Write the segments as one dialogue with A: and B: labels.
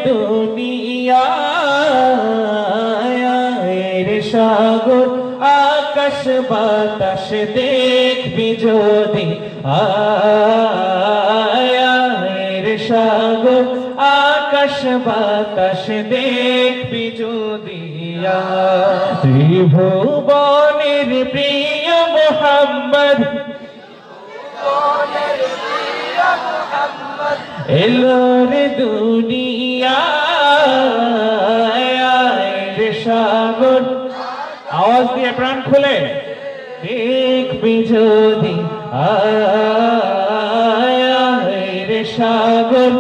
A: দুনিয়ায় রে সাগর আকাশ বাতাস দেখবি যদি আয় রে সাগর আকাশ বাতাস দেখবি যদি ত্রিভুবনের প্রিয় মুহাম্মদ এলো রে দুনিয়ায় রে সাগর আওয়াজ দিয়ে প্রাণ খুলে দেখবি যদি আয় রে সাগর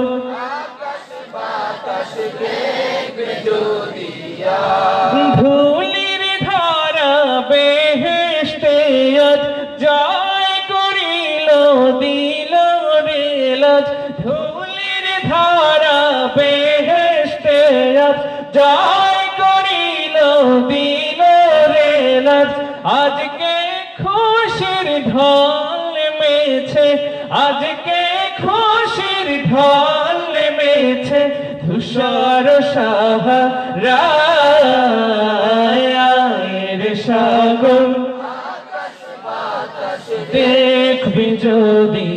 A: আকাশ বাতাস দেখবি যদি ধুলির ধারা বেহেশতে আজ জয় করিল দিল রে লাজ ধুলির ধারা বেহেশতে আজ জয় করিল দিল রে লাজ আজকে খুশির ঢল নেমেছে আজকে খুশির ঢল নেমেছে ধূসর সাহারায় রে সাগর আকাশ বাতাস দেখবি যদি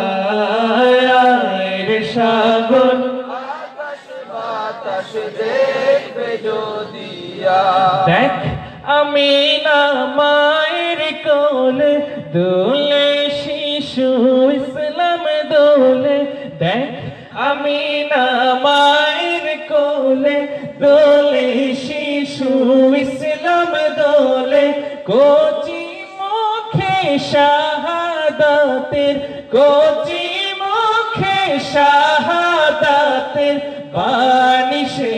A: আয় রে সাগর আকাশ বাতাস দেখবি যদি দেখ আমিনা মায়ের কোলে দোলে শিশু ইসলাম দোলে দেখ আমিনা মায়ের কোলে দোলে শিশু ইসলাম দোলে কচি মুখে শাহাদাতের কচি মুখে শাহাদাতের বাণী সে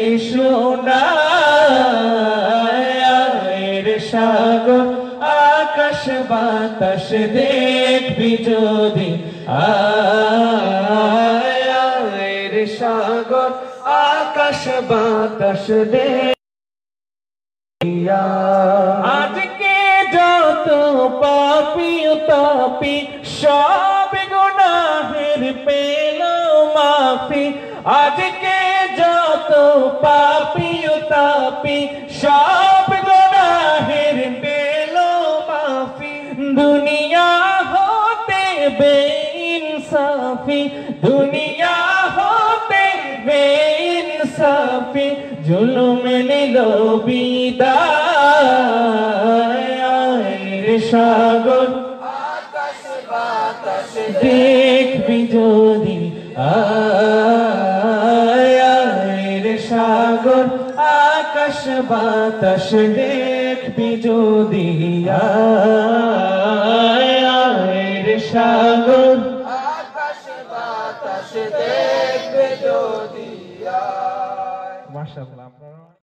A: শোনায় রে সাগর আকাশ বাতাস দেখবি যদি আয় রে সাগর আকাশ বাতাস দেখবি আজকে যত পাপী তাপী সব গুনাহের পেল মাফি আজকে যত পাপী তাপী সব গুনাহের পেল মাফি দুনিয়া হতে বেইনসাফি দুনিয়া হতে বেইনসাফি জুলুম নিল বিদায় রে সাগর আকাশ বাতাস দেখবি যদি আয় রে সাগর আকাশ বাতাস দেখবি যদি আয় রে সাগর